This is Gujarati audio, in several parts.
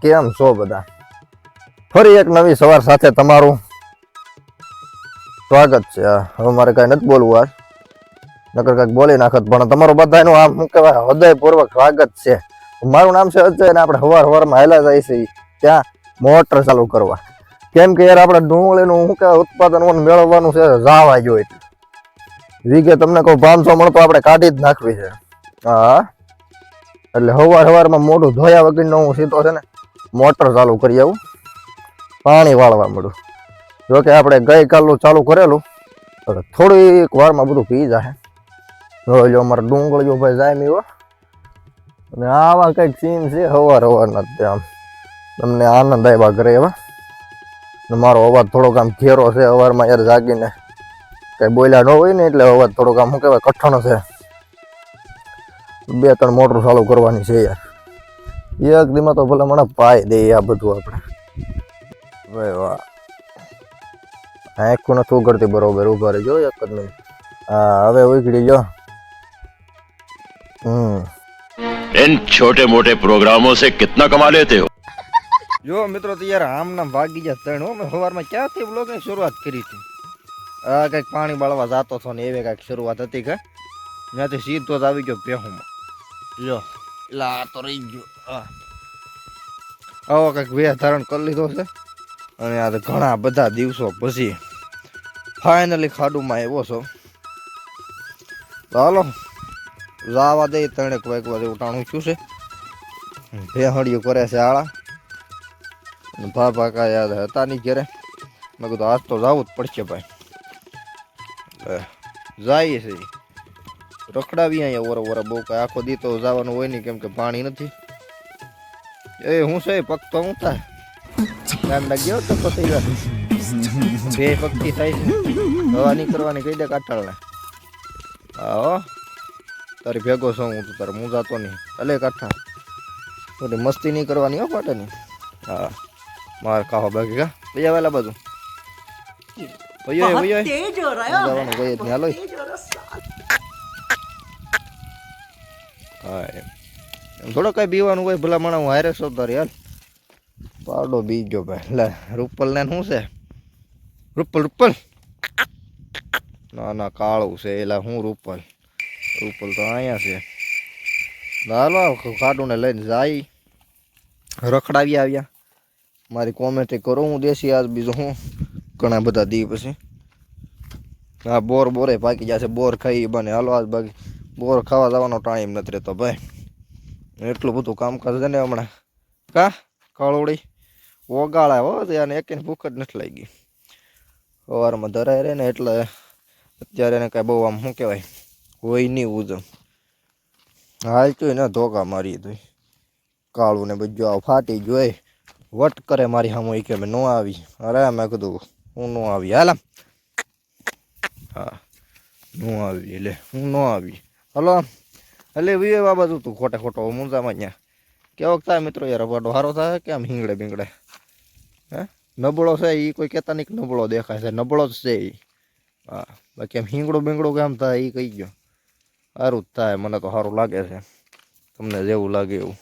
કેમ છો બધા? ફરી એક નવી સવાર સાથે તમારું સ્વાગત છે. હવે મારે કઈ નથી બોલવું આજ, નકર કઈક બોલી નાખત, પણ તમારું બધાનું આમ શું કહેવાય હૃદયપૂર્વક સ્વાગત છે. મારું નામ છે અજય અને આપણે સવારમાં હાલ્યા જાય છે ત્યાં મોટર ચાલુ કરવા. કેમ કે યાર આપણે ડુંગળીનું શું કહેવાય ઉત્પાદન મેળવવાનું છે, જાવા જોઈએ વીઘે તમને કહું 500 મણ તો આપણે કાઢી જ નાખવી છે. હા, એટલે સવારમાં મોઢું ધોયા વગરનો હું સીધો છે ને મોટર ચાલુ કરી આવું, પાણી વાળવા મળું. જોકે આપણે ગઈકાલનું ચાલુ કરેલું એટલે થોડીક વારમાં બધું પી જાય. જો અમારે ડુંગળીઓ ભાઈ જાય નહીં, અને આવા કંઈક સીન છે સવારના આમ તમને આનંદ આવ્યા કરે એવા. મારો અવાજ થોડોક આમ ઘેરો છે, સવારમાં યાર જાગીને કઈ બોલ્યા ન હોય ને એટલે અવાજ થોડોક આમ શું કહેવાય કઠણ છે. 2-3 મોટર ચાલુ કરવાની છે યાર, એક દીમાં તો ભલે મને પાઈ દે આ બધું આપણે. ભાઈ વાહ, આંખું નથી ઉઘડતી બરોબર, ઉભા રહેજો એક જ મિનિટ. હા હવે ઉઘડી જો. इन छोटे मोटे प्रोग्रामों से कितना कमा लेते हो? જો મિત્રો તો યાર આમ નામ ભાગી ગયા ત્રણ હો. મેં સવારમાં ક્યાંથી બ્લોગની શરૂઆત કરી હતી. કંઈક પાણી બાળવા જતો હતો ને એવી કંઈક શરૂઆત હતી કે ત્યાંથી સીધો જ આવી ગયો ભેહુમાં. જો એટલે આ તો રહી ગયો. આવો કંઈક વેહ ધારણ કરી લીધો છે, અને આ ઘણા બધા દિવસો પછી ફાઇનલી ખાડુમાં આવ્યો છો. ચાલો જાવા દે, 3 વાગ્યા જેવું ટાણું છું છે. ભેહડિયું કરે છે આળા, ભાભા કા યાદ હતા નહીં ઘરે. મેં કીધું આજ તો જવું જ પડશે ભાઈ. જાય છે રખડાવી અહીંયા ઓરા બહુ કાંઈ આખો દી તો જવાનું હોય નહીં, કેમ કે પાણી નથી. એ હું છે પગ તો હું થાય ધ્યાન લાગ્યો તો થઈ જાય. બે પગથી થાય છે, હવા નહીં કરવાની કહી દે કાઠાળને. હા તારી ભેગો છું હું, તું તારે હું જાતો નહીં. અલે કાઠા થોડી મસ્તી નહીં કરવાની હો પાટાની. હા માર ખાવા બાકી કા ભૈયા વેલા બધું ભૈયો જવાનું ભાઈ જ હાલો. હા એમ થોડો કઈ બીવાનું હોય ભલા મને હું હારે છો તારી હાલ. પાડો બીજો ભાઈ લે રૂપલ ને શું છે? રૂપલ ના ના કાળું છે એલા. હું રૂપલ તો અહીંયા છે. હાલો ખાડું ને લઈને જાય, રખડાવી આવ્યા. મારી કોમેન્ટ કરો હું દેશી આજ, બીજું હું ઘણા બધા દી પછી. હા બોરે પાકી જશે, બોર ખાઈ બને. હાલો આજ બાકી બોર ખાવા જવાનો ટાઈમ નથી રહેતો ભાઈ, એટલું બધું કામકાજ છે ને હમણાં. કા કાળોડી ઓગાળા હો અને એકને ભૂખ જ નથી લાગી. સવારમાં ધરાય રહે ને એટલે અત્યારે એને કાંઈ બહુ આમ શું કહેવાય હોય નહીં ઉજમ. હાલ તો એને ધોકા મારી દઈ કાળું ને બધું આવ ફાટી ગયું. વટ કરે મારી સામે કે મેં ન આવી. અરે મેં કીધું હું ન આવી હાલ. હા ન આવી એટલે હું ન આવી. હલો એટલે વી બાબત તું ખોટો મુંજામાં ત્યાં કેવો થાય મિત્રો યાર. વાડો સારો થાય કે આમ હિંગડે બીંગડે હે નબળો છે એ કોઈ કહેતા નહીં, નબળો દેખાય છે, નબળો જ છે એ. હા બાકી આમ હિંગડું બીંગડું કેમ થાય એ કહી ગયો. સારું જ થાય, મને તો સારું લાગે છે, તમને જેવું લાગે એવું.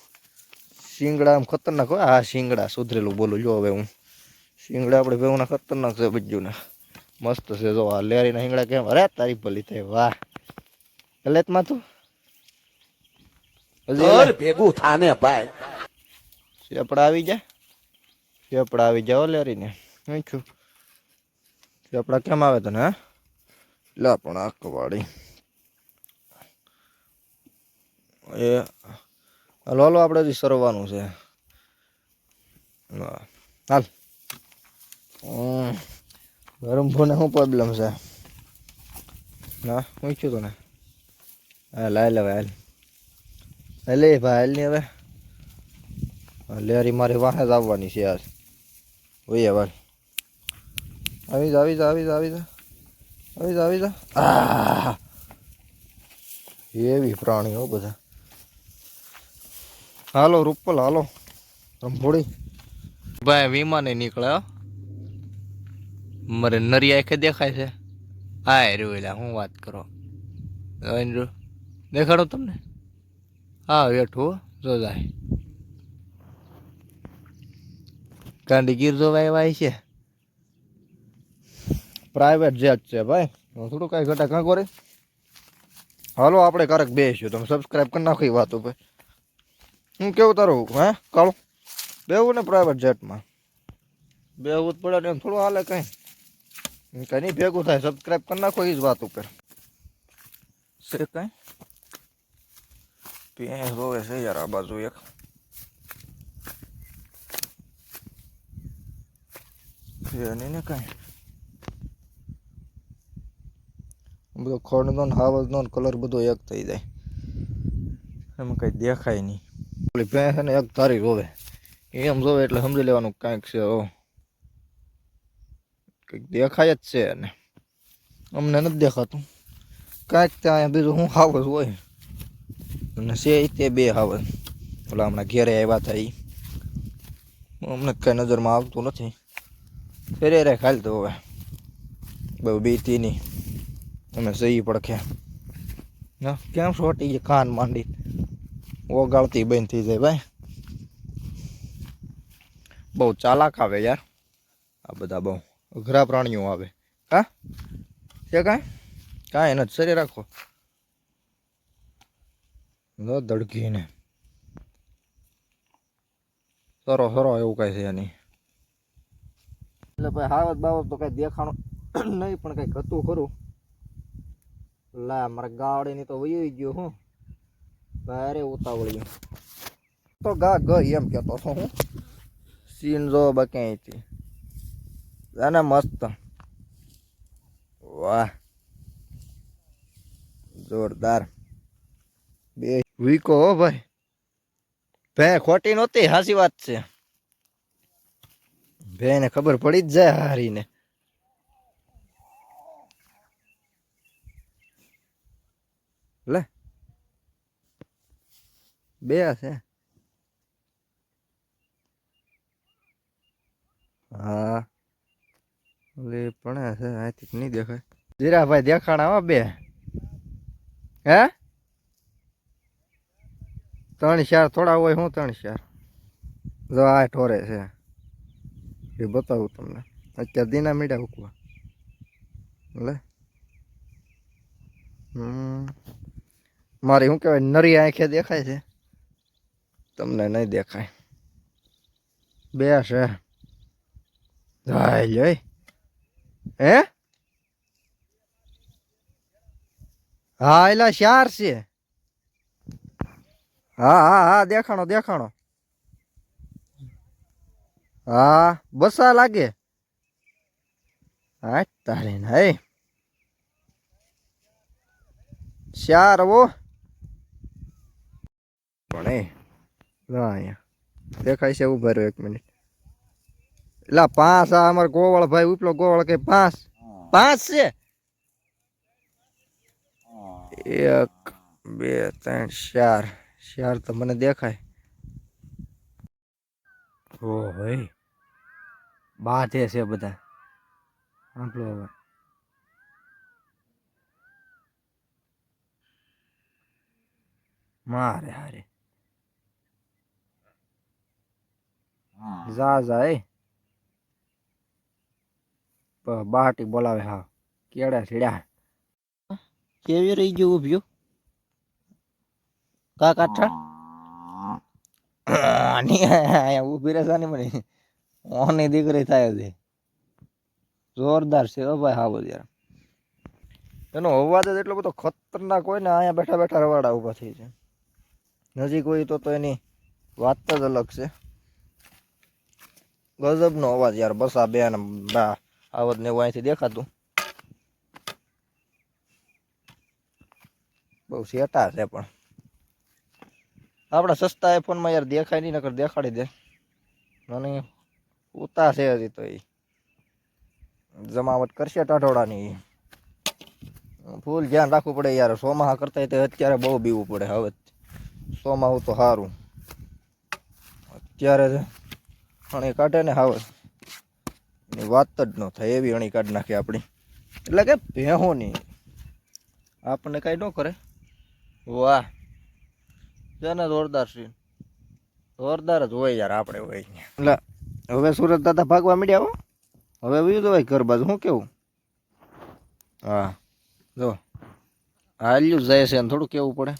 શિંગડા આમ ખતરનાક હોય. હા શિંગડા સુધરેલું બોલું જો હવે હું. શિંગડા આપણે ભેગુના ખતરનાક છે બીજું મસ્ત છે. જો આ લેરીના શિંગડા કેમ. અરે તારી ભલી થાય વાહ. ગલેતમાં તું ભેગું થાને ભાઈ. શેપડા આવી જાય લેરીને. શું શેપડા કેમ આવે તને? હા લે પણ આકવાડી એ હાલો આપણે હજી સરવાનું છે. હાલ ગરમ ફોને શું પ્રોબ્લેમ છે? ના હું ઈચ્છું તને હાલ હાલ હવે હાલ હાલે ભાઈ હાલ ની હવે. લેરી મારી વાહે જ આવવાની છે આજ. હોય ભાઈ આવી જા. એવી પ્રાણીઓ બધા. હાલો રૂપલ હાલો રંભોડી ભાઈ વિમાને નીકળે. મારે નરિયા આંખે દેખાય છે. હા રેલા હું વાત કરો દેખાડો તમને. હા વેઠું જો જાય ગાંડી ગીર જોવા આવ્યા છે. પ્રાઇવેટ જેટ છે ભાઈ, થોડું કાંઈ ઘટા કાં કરે. હાલો આપણે કારક બેસીશું, તમે સબસ્ક્રાઈબ કરી નાખો એ વાતો ભાઈ. હું કેવું તારું હે કાળો? બેવું ને પ્રાઇવેટ જેટમાં બેવું જ પડે ને, થોડું હાલે કંઈ નહીં ભેગું થાય. સબસ્ક્રાઈબ કરી નાખો એ જ વાત ઉપર છે. કાંઈ ભેંસ રોવે છે યાર આ બાજુ એક. નહીં ને કાંઈ બધો ખડનો ને હાવજનો કલર બધો એક થઈ જાય, એમાં કંઈ દેખાય નહીં. ઓલી ભેંસ ને એક ધારી રોવે, એમ જોવે એટલે સમજી લેવાનું કાંઈક છે. કંઈક દેખાય જ છે ને અમને નથી દેખાતું કાંઈક. ત્યાં બીજું શું હાવજ હોય અને છે તે બે હાવજ. ઓલા હમણાં ઘેરે આવ્યા હતા એ અમને કાંઈ નજરમાં આવતું નથી. ફેરે રે ખાલી તો હવે બહુ બીતી નહીં અમે સહી પડખે ના કેમ છોટી છે કાન માંડી ઓગાળતી બંધ થઈ જાય ભાઈ. બહુ ચાલાક આવે યાર આ બધા, બહુ અઘરા પ્રાણીઓ આવે. હા છે કાંઈ નથી. સરી રાખો દડકીને સરો સરો એવું કાંઈ છે નહીં. એટલે ભાઈ હાવત બાવત તો કાંઈ દેખાણું નહીં, પણ કંઈક હતું ખરું. લા મારા ગાડીની તો વહી ગયો હું ભારે ઉતાવળ્યું તો ગા ગઈ એમ કહેતો હતો હું. સીન જો બક્યાંયથી અને મસ્ત વાહ જોરદાર બે વીકો હો ભાઈ. ભે ખોટી નહોતી, હાસી વાત છે. ભેને ખબર પડી જ જાય હારીને. લે બે છે. હા લે પણ છે આથી નહીં દેખાય. જીરાભાઈ દેખાણા હો બે. હે 3-4 થોડા હોય હું 3-4 જો આ ઠોરે છે એ બતાવું તમને. અત્યારે દીના મીડા ઉકવા લે. મારી શું કહેવાય નરી આંખે દેખાય છે, તમને નહીં દેખાય. બે છે લે. હે હા એલા 4 છે. હા હા હા દેખાણો દેખાણો. હા બસા લાગે. હા તારે ને 4 વો પણ અહીંયા દેખાય છે. ઉભા રહ્યો 1 મિનિટ. એટલે 5 આ અમારે ગોવાળ ભાઈ ઉપલો ગોવાળ કે 5 છે. 1 2 3 4 4 તો મને દેખાય. ઓ ભાઈ બાધે છે બધા. આપણો હવે મારે હારે જા જા બાટી બોલાવે. હા કેડા છેડ્યા કેવી રહી ગયું ઉભ્યું કા કાઠા ઉભી રહેતા ને મને ઓની દીકરી થાય છે. જોરદાર છે ભાઈ. હા બધું યાર એનો અવાજ જ એટલો બધો ખતરનાક હોય ને. અહીંયા બેઠા બેઠા રવાડા ઊભા થઈ છે. નજીક હોય તો એની વાત જ અલગ છે. ગજબનો અવાજ યાર. બસ આ બે ને આવત ને એવું અહીંથી દેખાતું. બહુ સેટા છે પણ આપણા સસ્તા આઈફોનમાં યાર દેખાય નહીં, નકર દેખાડી દે. મને ઉતા છે હજી તો એ જમાવટ કરશે ટાઢોળાની. ફૂલ ધ્યાન રાખવું પડે યાર. સોમાહા કરતા તો અત્યારે બહુ બીવું પડે. હવે સોમાહું તો સારું. અત્યારે અણી કાઢે ને હવે એની વાત જ ન થાય એવી અણી કાઢી નાખી આપણી. એટલે કે ભેહોની આપણને કાંઈ ન કરે. વાહ છે ને જોરદાર સીન. જોરદાર જ હોય યાર. આપણે હોય એટલે હવે સુરત દાદા ભાગવા માંડ્યા હો હવે વયું જવાય ઘર બાજુ શું કેવું હા જો હાલ્યું જાય છે એને થોડું કેવું પડે